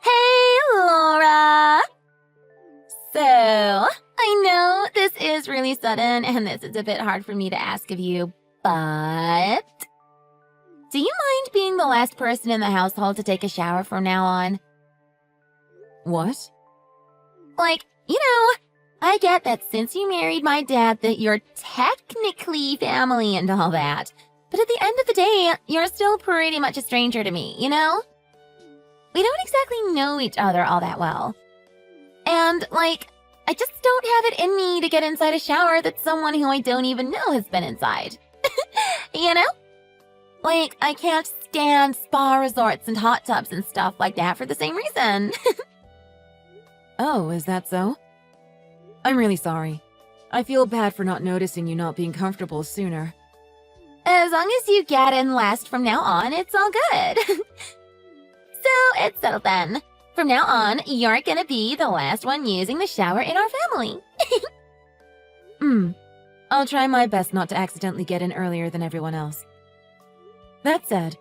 Hey, Laura! So, I know this is really sudden and this is a bit hard for me to ask of you, but do you mind being the last person in the household to take a shower from now on? What? Like, I get that since you married my dad that you're technically family and all that, but at the end of the day, you're still pretty much a stranger to me, We don't exactly know each other all that well. And, I just don't have it in me to get inside a shower that someone who I don't even know has been inside. I can't stand spa resorts and hot tubs and stuff like that for the same reason. Oh, is that so? I'm really sorry. I feel bad for not noticing you not being comfortable sooner. As long as you get in last from now on, it's all good. So, it's settled then. From now on, you're gonna be the last one using the shower in our family. I'll try my best not to accidentally get in earlier than everyone else. That said,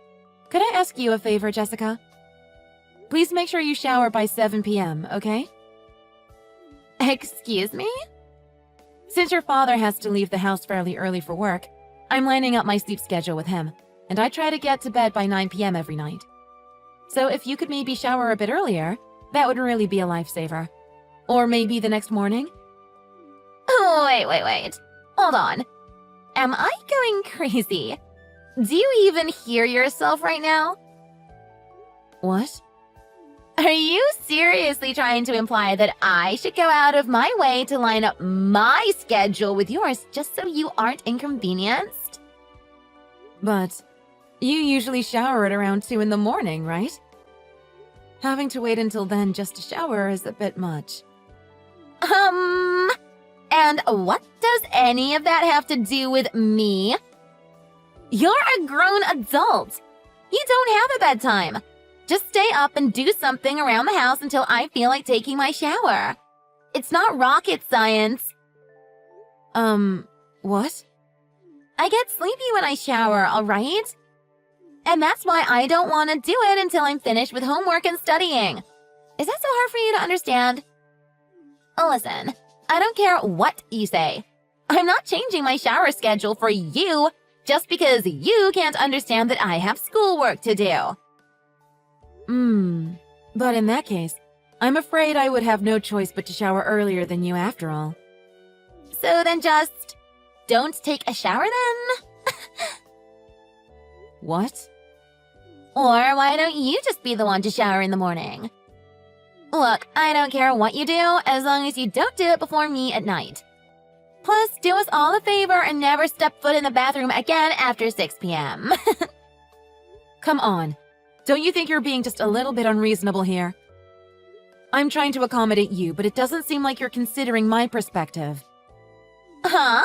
could I ask you a favor, Jessica? Please make sure you shower by 7 p.m., okay? Excuse me? Since your father has to leave the house fairly early for work, I'm lining up my sleep schedule with him, and I try to get to bed by 9 p.m. every night. So if you could maybe shower a bit earlier, that would really be a lifesaver. Or maybe the next morning? Oh, wait. Hold on. Am I going crazy? Do you even hear yourself right now? What? Are you seriously trying to imply that I should go out of my way to line up my schedule with yours just so you aren't inconvenienced? But you usually shower at around 2 in the morning, right? Having to wait until then just to shower is a bit much. And what does any of that have to do with me? You're a grown adult. You don't have a bedtime. Just stay up and do something around the house until I feel like taking my shower. It's not rocket science. What? I get sleepy when I shower, all right? And that's why I don't want to do it until I'm finished with homework and studying. Is that so hard for you to understand? Listen, I don't care what you say. I'm not changing my shower schedule for you just because you can't understand that I have schoolwork to do. But in that case, I'm afraid I would have no choice but to shower earlier than you after all. So then just don't take a shower then? What? Or why don't you just be the one to shower in the morning? Look, I don't care what you do as long as you don't do it before me at night. Plus, do us all a favor and never step foot in the bathroom again after 6 p.m. Come on. Don't you think you're being just a little bit unreasonable here? I'm trying to accommodate you, but it doesn't seem like you're considering my perspective. Huh?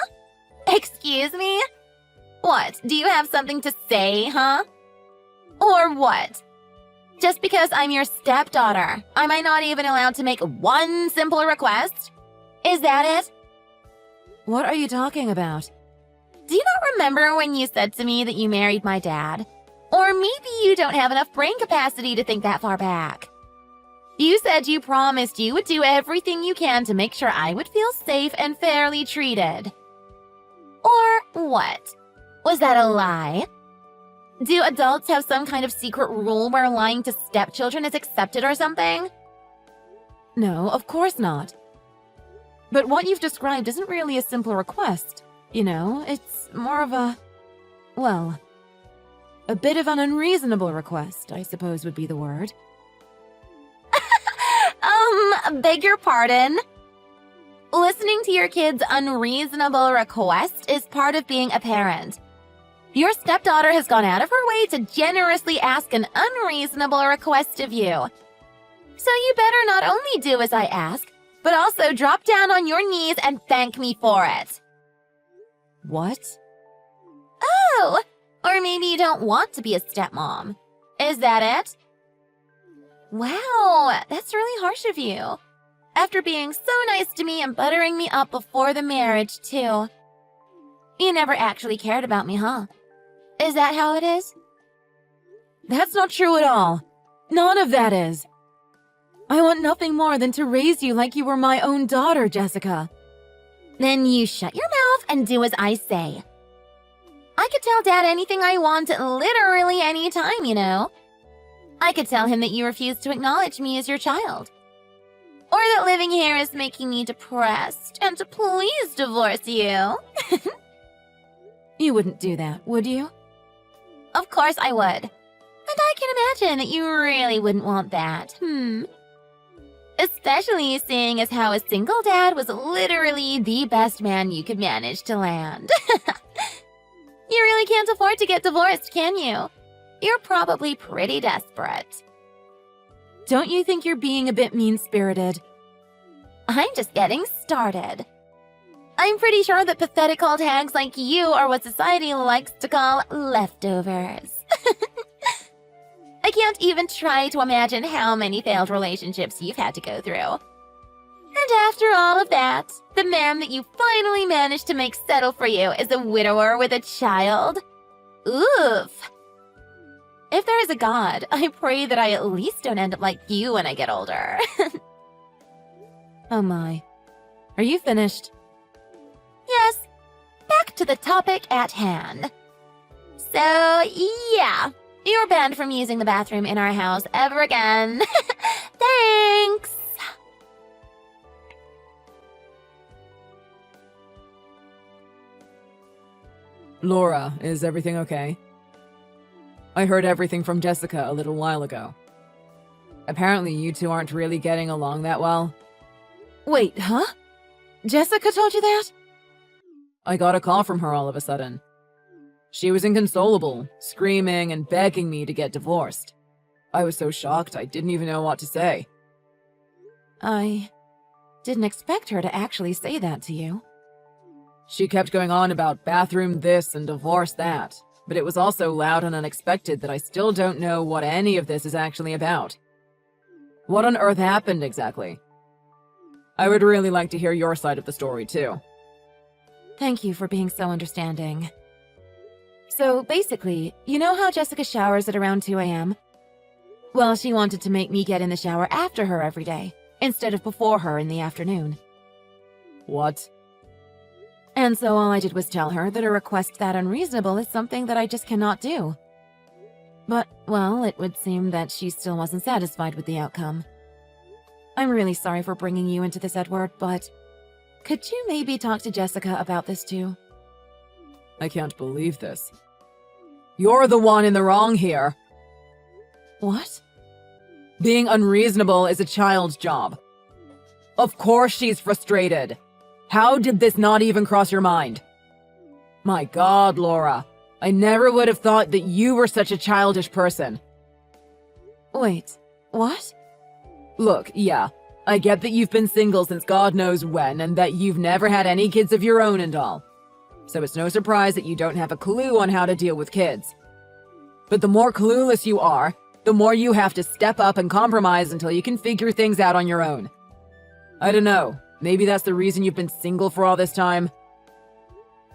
Excuse me? What, do you have something to say, huh? Or what? Just because I'm your stepdaughter, am I not even allowed to make one simple request? Is that it? What are you talking about? Do you not remember when you said to me that you married my dad? Or maybe you don't have enough brain capacity to think that far back. You said you promised you would do everything you can to make sure I would feel safe and fairly treated. Or what? Was that a lie? Do adults have some kind of secret rule where lying to stepchildren is accepted or something? No, of course not. But what you've described isn't really a simple request. It's more of a bit of an unreasonable request, I suppose would be the word. Beg your pardon? Listening to your kid's unreasonable request is part of being a parent. Your stepdaughter has gone out of her way to generously ask an unreasonable request of you. So you better not only do as I ask, but also drop down on your knees and thank me for it. What? Oh, or maybe you don't want to be a stepmom. Is that it? Wow, that's really harsh of you. After being so nice to me and buttering me up before the marriage, too. You never actually cared about me, huh? Is that how it is? That's not true at all. None of that is. I want nothing more than to raise you like you were my own daughter, Jessica. Then you shut your mouth and do as I say. I could tell Dad anything I want literally any time, you know. I could tell him that you refuse to acknowledge me as your child. Or that living here is making me depressed and to please divorce you. You wouldn't do that, would you? Of course I would. And I can imagine that you really wouldn't want that. Especially seeing as how a single dad was literally the best man you could manage to land. You really can't afford to get divorced, can you? You're probably pretty desperate. Don't you think you're being a bit mean-spirited? I'm just getting started. I'm pretty sure that pathetic old hags like you are what society likes to call leftovers. I can't even try to imagine how many failed relationships you've had to go through. And after all of that, the man that you finally managed to make settle for you is a widower with a child? Oof. If there is a God, I pray that I at least don't end up like you when I get older. Oh my. Are you finished? Yes. Back to the topic at hand. So, yeah. You're banned from using the bathroom in our house ever again. Thanks! Laura, is everything okay? I heard everything from Jessica a little while ago. Apparently you two aren't really getting along that well. Wait, huh? Jessica told you that? I got a call from her all of a sudden. She was inconsolable, screaming and begging me to get divorced. I was so shocked I didn't even know what to say. I didn't expect her to actually say that to you. She kept going on about bathroom this and divorce that, but it was all so loud and unexpected that I still don't know what any of this is actually about. What on earth happened exactly? I would really like to hear your side of the story too. Thank you for being so understanding. So basically, you know how Jessica showers at around 2 a.m.? Well, she wanted to make me get in the shower after her every day, instead of before her in the afternoon. What? And so all I did was tell her that a request that unreasonable is something that I just cannot do. But, well, it would seem that she still wasn't satisfied with the outcome. I'm really sorry for bringing you into this, Edward, but could you maybe talk to Jessica about this too? I can't believe this. You're the one in the wrong here. What? Being unreasonable is a child's job. Of course she's frustrated. How did this not even cross your mind? My God, Laura. I never would have thought that you were such a childish person. Wait, what? Look, yeah, I get that you've been single since God knows when and that you've never had any kids of your own and all. So it's no surprise that you don't have a clue on how to deal with kids. But the more clueless you are, the more you have to step up and compromise until you can figure things out on your own. I don't know, maybe that's the reason you've been single for all this time.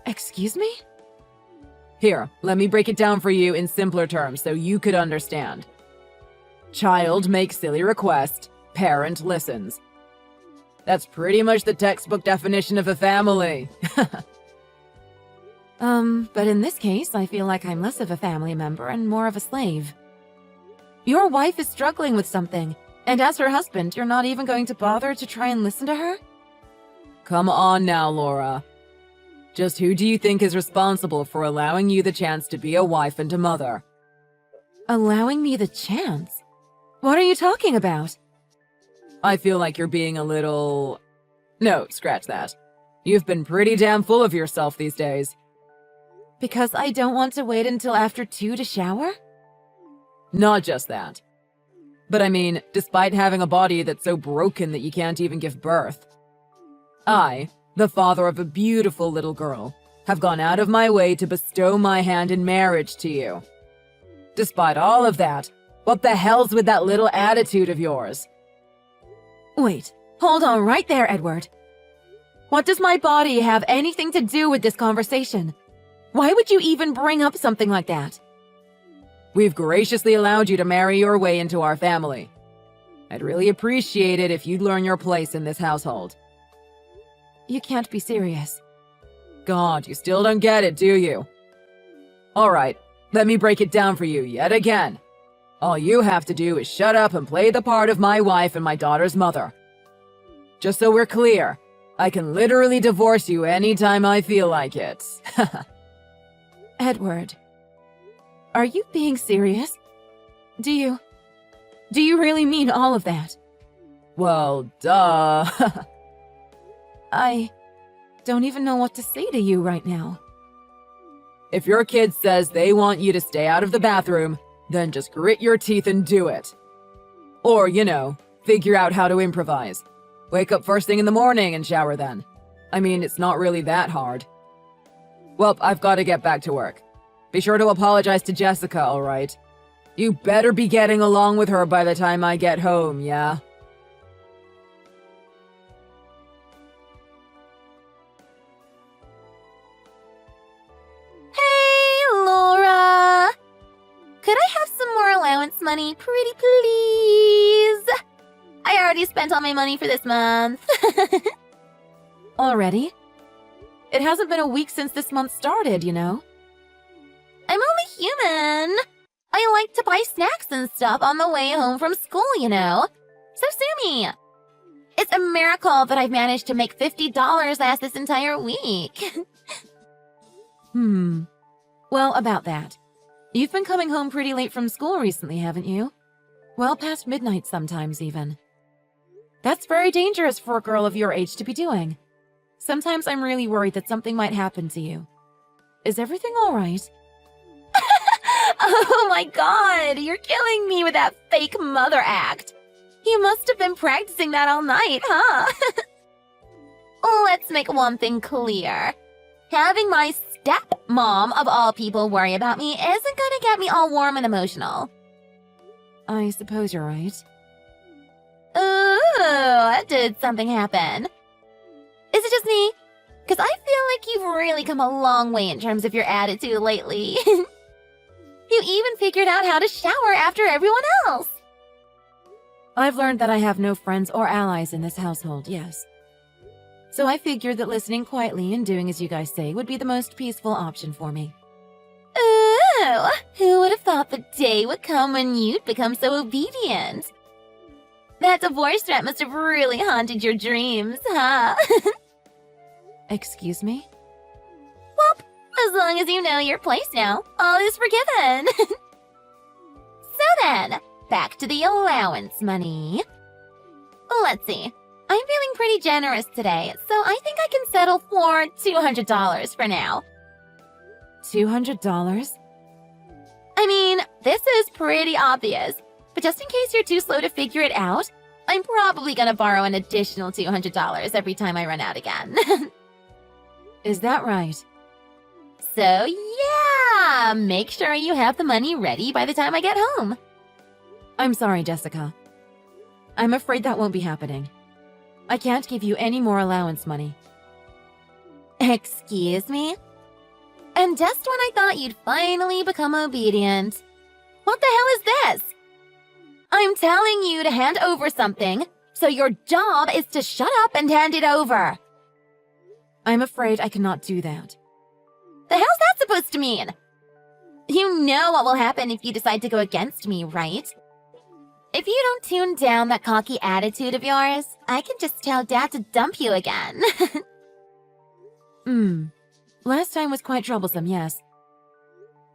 Excuse me? Here, let me break it down for you in simpler terms so you could understand. Child makes silly request, parent listens. That's pretty much the textbook definition of a family. But in this case, I feel like I'm less of a family member and more of a slave. Your wife is struggling with something, and as her husband, you're not even going to bother to try and listen to her? Come on now, Laura. Just who do you think is responsible for allowing you the chance to be a wife and a mother? Allowing me the chance? What are you talking about? I feel like you're being a little... No, scratch that. You've been pretty damn full of yourself these days. Because I don't want to wait until after 2 to shower? Not just that. But I mean, despite having a body that's so broken that you can't even give birth, I, the father of a beautiful little girl, have gone out of my way to bestow my hand in marriage to you. Despite all of that, what the hell's with that little attitude of yours? Wait, hold on right there, Edward. What does my body have anything to do with this conversation? Why would you even bring up something like that? We've graciously allowed you to marry your way into our family. I'd really appreciate it if you'd learn your place in this household. You can't be serious. God, you still don't get it, do you? All right, let me break it down for you yet again. All you have to do is shut up and play the part of my wife and my daughter's mother. Just so we're clear, I can literally divorce you anytime I feel like it. Edward, are you being serious? Do you really mean all of that? Well, duh. I don't even know what to say to you right now. If your kid says they want you to stay out of the bathroom, then just grit your teeth and do it. Or, figure out how to improvise. Wake up first thing in the morning and shower then. I mean, it's not really that hard. Well, I've got to get back to work. Be sure to apologize to Jessica, all right? You better be getting along with her by the time I get home, yeah? Hey, Laura! Could I have some more allowance money, pretty please? I already spent all my money for this month. Already? It hasn't been a week since this month started, you know? I'm only human. I like to buy snacks and stuff on the way home from school, So sue me. It's a miracle that I've managed to make $50 last this entire week. Well, about that. You've been coming home pretty late from school recently, haven't you? Well past midnight sometimes, even. That's very dangerous for a girl of your age to be doing. Sometimes I'm really worried that something might happen to you. Is everything all right? Oh my god, you're killing me with that fake mother act. You must have been practicing that all night, huh? Let's make one thing clear. Having my stepmom, of all people, worry about me isn't gonna get me all warm and emotional. I suppose you're right. Ooh, did something happen? Is it just me? Because I feel like you've really come a long way in terms of your attitude lately. You even figured out how to shower after everyone else. I've learned that I have no friends or allies in this household, yes. So I figured that listening quietly and doing as you guys say would be the most peaceful option for me. Ooh, who would have thought the day would come when you'd become so obedient? That divorce threat must have really haunted your dreams, huh? Excuse me? Well, as long as you know your place now, all is forgiven. So then, back to the allowance money. Let's see. I'm feeling pretty generous today, so I think I can settle for $200 for now. $200? I mean, this is pretty obvious, but just in case you're too slow to figure it out, I'm probably gonna borrow an additional $200 every time I run out again. Is that right? So yeah, make sure you have the money ready by the time I get home. I'm sorry, Jessica. I'm afraid that won't be happening. I can't give you any more allowance money. Excuse me? And just when I thought you'd finally become obedient. What the hell is this? I'm telling you to hand over something, so your job is to shut up and hand it over. I'm afraid I cannot do that. The hell's that supposed to mean? You know what will happen if you decide to go against me, right? If you don't tune down that cocky attitude of yours, I can just tell Dad to dump you again. Last time was quite troublesome, yes.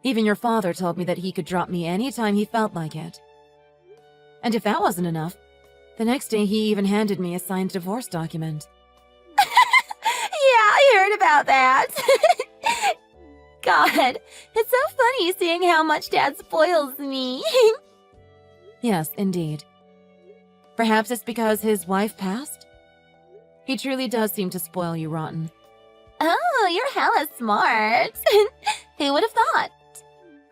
Even your father told me that he could drop me anytime he felt like it. And if that wasn't enough, the next day he even handed me a signed divorce document. Yeah, I heard about that. God, it's so funny seeing how much Dad spoils me. Yes, indeed. Perhaps it's because his wife passed? He truly does seem to spoil you rotten. Oh, you're hella smart. Who would have thought?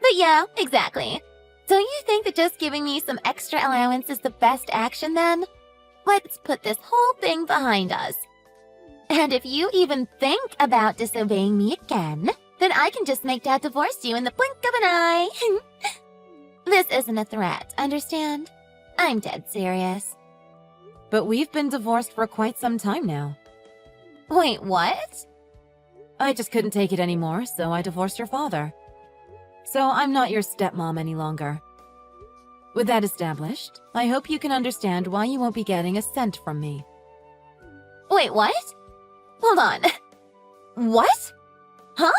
But yeah, exactly. Don't you think that just giving me some extra allowance is the best action then? Let's put this whole thing behind us. And if you even think about disobeying me again, then I can just make Dad divorce you in the blink of an eye. This isn't a threat, understand? I'm dead serious. But we've been divorced for quite some time now. Wait, what? I just couldn't take it anymore, so I divorced your father. So I'm not your stepmom any longer. With that established, I hope you can understand why you won't be getting a cent from me. Wait, what? Hold on. What? Huh?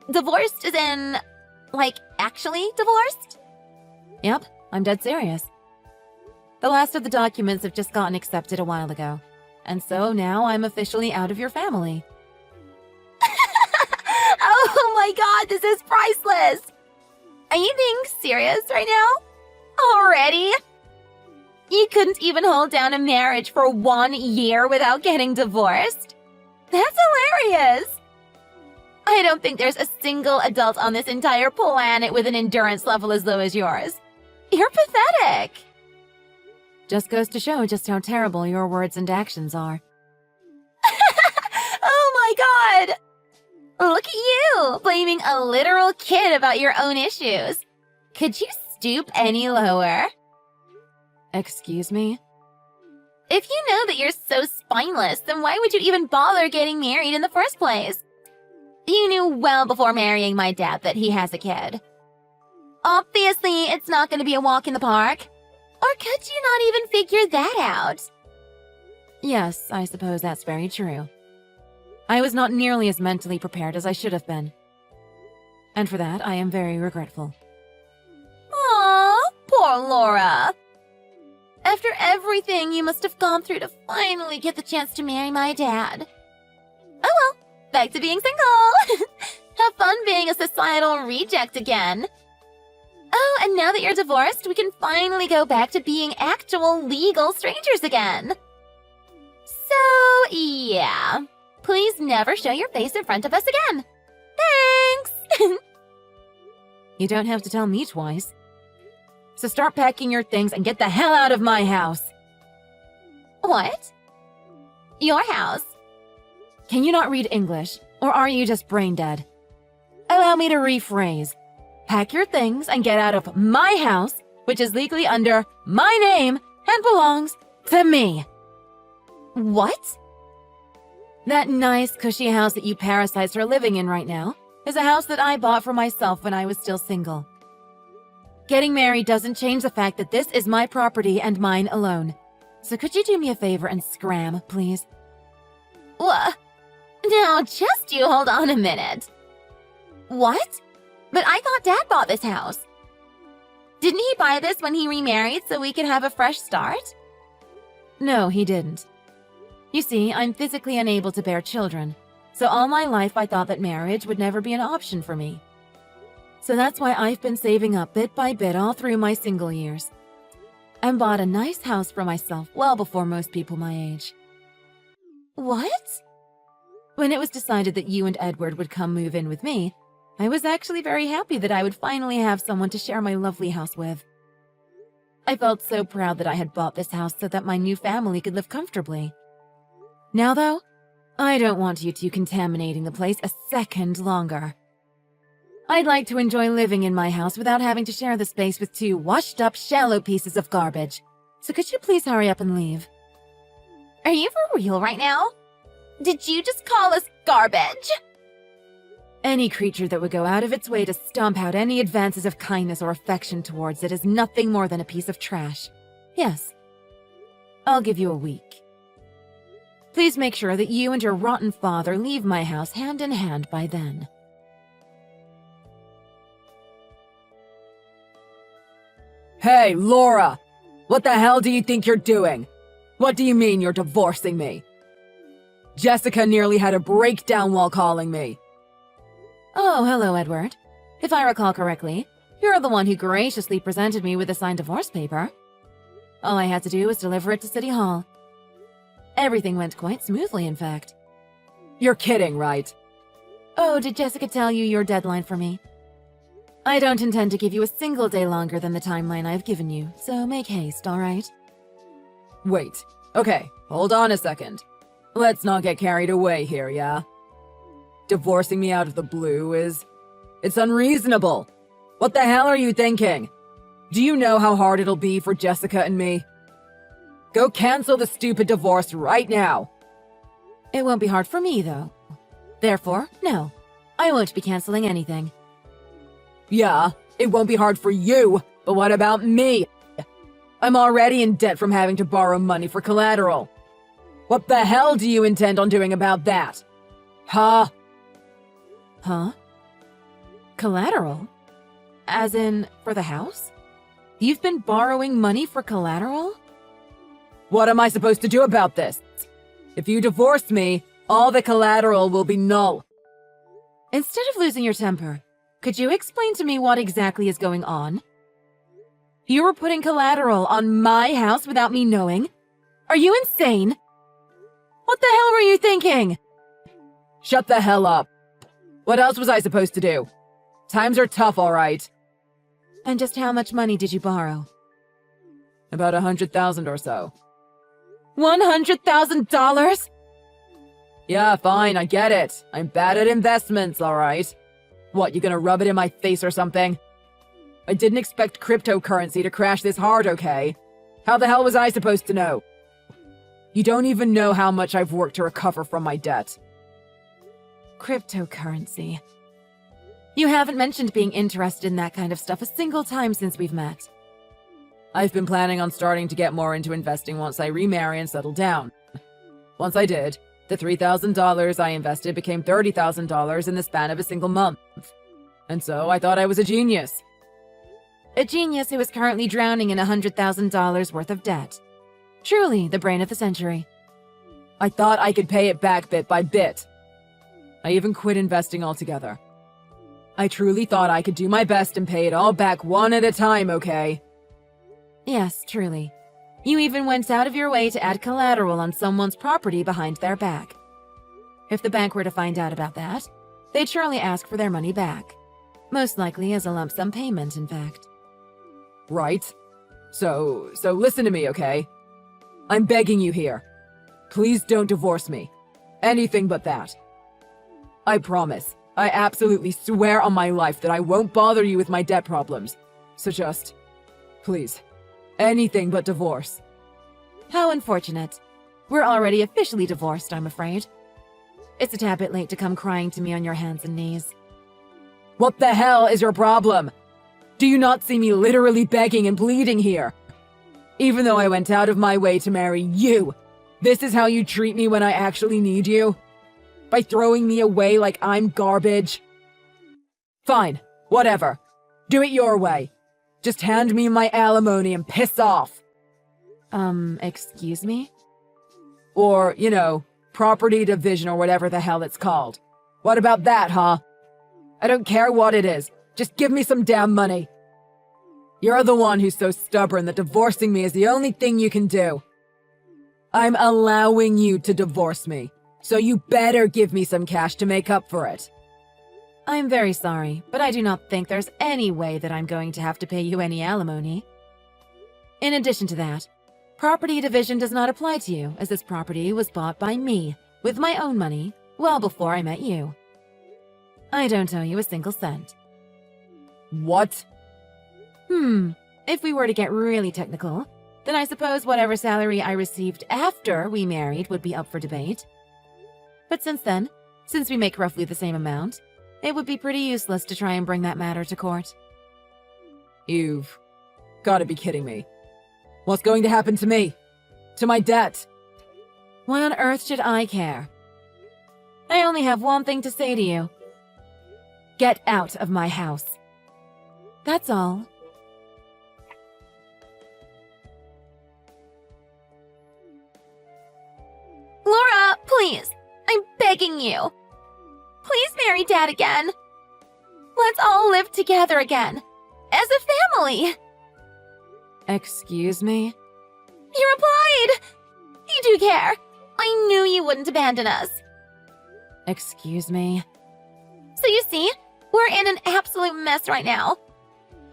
Divorced as in, like, actually divorced? Yep, I'm dead serious. The last of the documents have just gotten accepted a while ago, and so now I'm officially out of your family. Oh my god, this is priceless! Are you being serious right now? Already? You couldn't even hold down a marriage for 1 year without getting divorced? That's hilarious! I don't think there's a single adult on this entire planet with an endurance level as low as yours. You're pathetic! Just goes to show just how terrible your words and actions are. Oh my god! Look at you, blaming a literal kid about your own issues. Could you stoop any lower? Excuse me? If you know that you're so spineless, then why would you even bother getting married in the first place? You knew well before marrying my dad that he has a kid. Obviously, it's not going to be a walk in the park. Or could you not even figure that out? Yes, I suppose that's very true. I was not nearly as mentally prepared as I should have been. And for that, I am very regretful. Aw, poor Laura. After everything you must have gone through to finally get the chance to marry my dad. Oh well, back to being single. Have fun being a societal reject again. Oh, and now that you're divorced, we can finally go back to being actual legal strangers again. So, yeah. Please never show your face in front of us again. Thanks! You don't have to tell me twice. So start packing your things and get the hell out of my house. What? Your house? Can you not read English, or are you just brain dead? Allow me to rephrase. Pack your things and get out of my house, which is legally under my name and belongs to me. What? That nice, cushy house that you parasites are living in right now is a house that I bought for myself when I was still single. Getting married doesn't change the fact that this is my property and mine alone. So could you do me a favor and scram, please? What? Now, just you hold on a minute. What? But I thought Dad bought this house. Didn't he buy this when he remarried so we could have a fresh start? No, he didn't. You see, I'm physically unable to bear children, so all my life I thought that marriage would never be an option for me. So that's why I've been saving up bit by bit all through my single years. And bought a nice house for myself well before most people my age. What? When it was decided that you and Edward would come move in with me, I was actually very happy that I would finally have someone to share my lovely house with. I felt so proud that I had bought this house so that my new family could live comfortably. Now, though, I don't want you two contaminating the place a second longer. I'd like to enjoy living in my house without having to share the space with two washed-up, shallow pieces of garbage. So could you please hurry up and leave? Are you for real right now? Did you just call us garbage? Any creature that would go out of its way to stomp out any advances of kindness or affection towards it is nothing more than a piece of trash. Yes. I'll give you a week. Please make sure that you and your rotten father leave my house hand in hand by then. Hey, Laura! What the hell do you think you're doing? What do you mean you're divorcing me? Jessica nearly had a breakdown while calling me. Oh, hello, Edward. If I recall correctly, you're the one who graciously presented me with a signed divorce paper. All I had to do was deliver it to City Hall. Everything went quite smoothly, in fact. You're kidding, right? Oh, did Jessica tell you your deadline for me? I don't intend to give you a single day longer than the timeline I've given you, so make haste, all right? Wait. Okay, hold on a second. Let's not get carried away here, yeah? Divorcing me out of the blue it's unreasonable. What the hell are you thinking? Do you know how hard it'll be for Jessica and me? Go cancel the stupid divorce right now. It won't be hard for me, though. Therefore, no. I won't be canceling anything. Yeah, it won't be hard for you, but what about me? I'm already in debt from having to borrow money for collateral. What the hell do you intend on doing about that? Huh? Huh? Collateral? As in, for the house? You've been borrowing money for collateral? What am I supposed to do about this? If you divorce me, all the collateral will be null. Instead of losing your temper, could you explain to me what exactly is going on? You were putting collateral on my house without me knowing? Are you insane? What the hell were you thinking? Shut the hell up. What else was I supposed to do? Times are tough, all right. And just how much money did you borrow? About 100,000 or so. $100,000? Yeah, fine, I get it. I'm bad at investments, all right. What, you gonna rub it in my face or something? I didn't expect cryptocurrency to crash this hard, okay? How the hell was I supposed to know? You don't even know how much I've worked to recover from my debt. Cryptocurrency. You haven't mentioned being interested in that kind of stuff a single time since we've met. I've been planning on starting to get more into investing once I remarry and settle down. Once I did, the $3,000 I invested became $30,000 in the span of a single month. And so I thought I was a genius. A genius who is currently drowning in $100,000 worth of debt. Truly the brain of the century. I thought I could pay it back bit by bit. I even quit investing altogether. I truly thought I could do my best and pay it all back one at a time, okay? Yes, truly. You even went out of your way to add collateral on someone's property behind their back. If the bank were to find out about that, they'd surely ask for their money back. Most likely as a lump sum payment, in fact. Right. So listen to me, okay? I'm begging you here. Please don't divorce me. Anything but that. I promise. I absolutely swear on my life that I won't bother you with my debt problems. So just, please, anything but divorce. How unfortunate. We're already officially divorced, I'm afraid. It's a tad bit late to come crying to me on your hands and knees. What the hell is your problem? Do you not see me literally begging and pleading here? Even though I went out of my way to marry you, this is how you treat me when I actually need you? By throwing me away like I'm garbage? Fine, whatever. Do it your way. Just hand me my alimony and piss off. Excuse me? Or, property division or whatever the hell it's called. What about that, huh? I don't care what it is. Just give me some damn money. You're the one who's so stubborn that divorcing me is the only thing you can do. I'm allowing you to divorce me, so you better give me some cash to make up for it. I'm very sorry, but I do not think there's any way that I'm going to have to pay you any alimony. In addition to that, property division does not apply to you, as this property was bought by me, with my own money, well before I met you. I don't owe you a single cent. What? If we were to get really technical, then I suppose whatever salary I received after we married would be up for debate. But since we make roughly the same amount, it would be pretty useless to try and bring that matter to court. You've got to be kidding me. What's going to happen to me? To my debt? Why on earth should I care? I only have one thing to say to you. Get out of my house. That's all. Laura, please. I'm begging you. Please marry Dad again. Let's all live together again. As a family. Excuse me? He replied. You do care. I knew you wouldn't abandon us. Excuse me? So you see, we're in an absolute mess right now.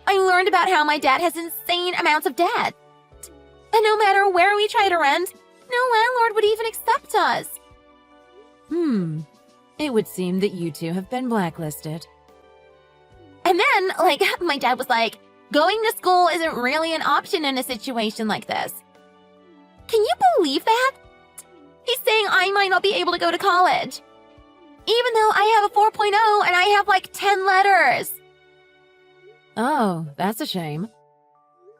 I learned about how my dad has insane amounts of debt. And no matter where we try to rent, no landlord would even accept us. It would seem that you two have been blacklisted. And then, my dad was like, going to school isn't really an option in a situation like this. Can you believe that? He's saying I might not be able to go to college. Even though I have a 4.0 and I have 10 letters. Oh, that's a shame.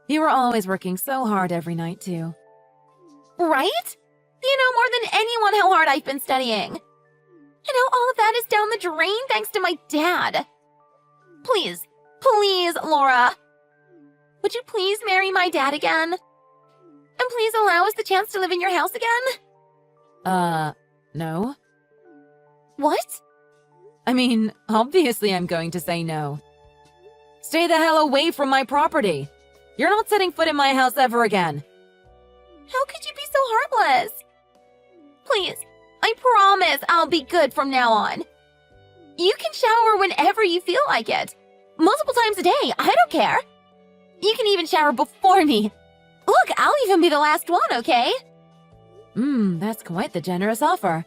You were always working so hard every night, too. Right? You know more than anyone how hard I've been studying. And how all of that is down the drain thanks to my dad. Please, Laura. Would you please marry my dad again? And please allow us the chance to live in your house again? No. What? I mean, obviously I'm going to say no. Stay the hell away from my property. You're not setting foot in my house ever again. How could you be so heartless? Please, I promise I'll be good from now on. You can shower whenever you feel like it. Multiple times a day, I don't care. You can even shower before me. Look, I'll even be the last one, okay? That's quite the generous offer.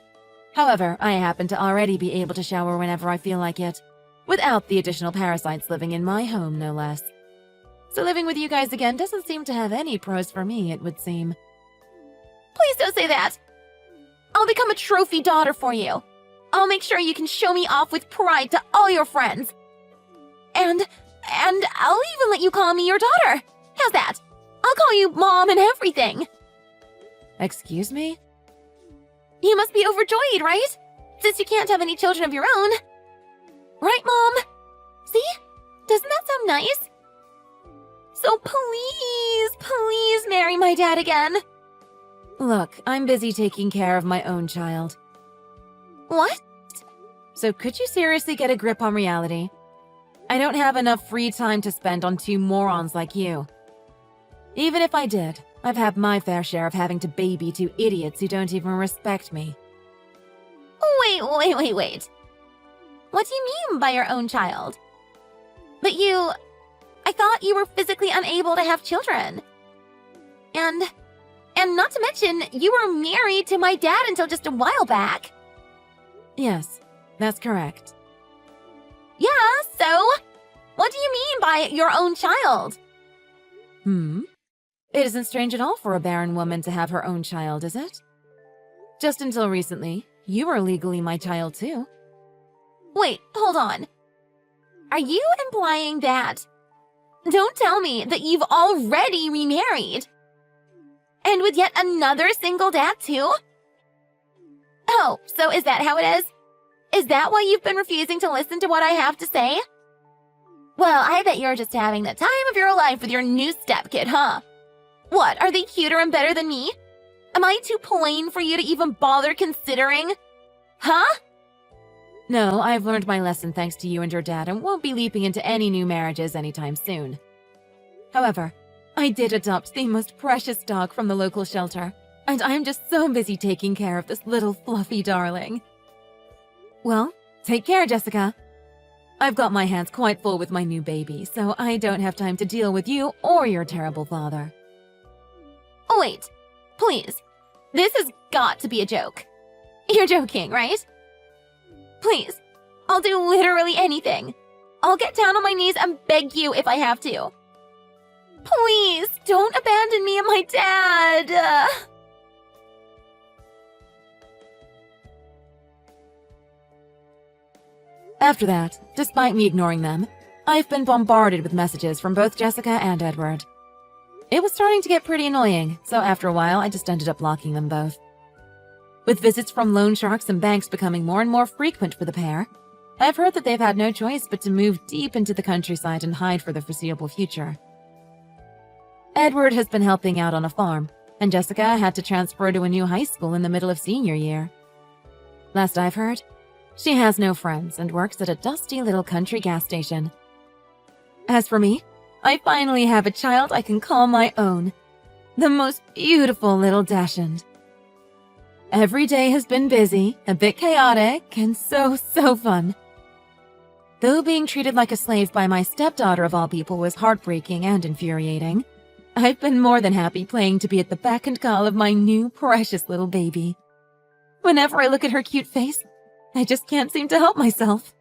However, I happen to already be able to shower whenever I feel like it, without the additional parasites living in my home, no less. So living with you guys again doesn't seem to have any pros for me, it would seem. Please don't say that. I'll become a trophy daughter for you. I'll make sure you can show me off with pride to all your friends. And I'll even let you call me your daughter. How's that? I'll call you Mom and everything. Excuse me? You must be overjoyed, right? Since you can't have any children of your own. Right, Mom? See? Doesn't that sound nice? So please marry my dad again. Look, I'm busy taking care of my own child. What? So could you seriously get a grip on reality? I don't have enough free time to spend on two morons like you. Even if I did, I've had my fair share of having to baby two idiots who don't even respect me. Wait. What do you mean by your own child? But I thought you were physically unable to have children. And not to mention, you were married to my dad until just a while back. Yes, that's correct. Yeah, so? What do you mean by your own child? It isn't strange at all for a barren woman to have her own child, is it? Just until recently, you were legally my child too. Wait, hold on. Are you implying that... Don't tell me that you've already remarried. And with yet another single dad too? Oh, so is that how it is? Is that why you've been refusing to listen to what I have to say? Well, I bet you're just having the time of your life with your new stepkid, huh? What, are they cuter and better than me? Am I too plain for you to even bother considering? Huh? No, I've learned my lesson thanks to you and your dad and won't be leaping into any new marriages anytime soon. However, I did adopt the most precious dog from the local shelter, and I'm just so busy taking care of this little fluffy darling. Well, take care, Jessica. I've got my hands quite full with my new baby, so I don't have time to deal with you or your terrible father. Oh, wait. Please. This has got to be a joke. You're joking, right? Please. I'll do literally anything. I'll get down on my knees and beg you if I have to. Please, don't abandon me and my dad. After that, despite me ignoring them, I've been bombarded with messages from both Jessica and Edward. It was starting to get pretty annoying, so after a while I just ended up blocking them both. With visits from loan sharks and banks becoming more and more frequent for the pair, I've heard that they've had no choice but to move deep into the countryside and hide for the foreseeable future. Edward has been helping out on a farm, and Jessica had to transfer to a new high school in the middle of senior year. Last I've heard, she has no friends and works at a dusty little country gas station. As for me, I finally have a child I can call my own. The most beautiful little dachshund. Every day has been busy, a bit chaotic, and so fun. Though being treated like a slave by my stepdaughter of all people was heartbreaking and infuriating, I've been more than happy playing to be at the beck and call of my new precious little baby. Whenever I look at her cute face, I just can't seem to help myself.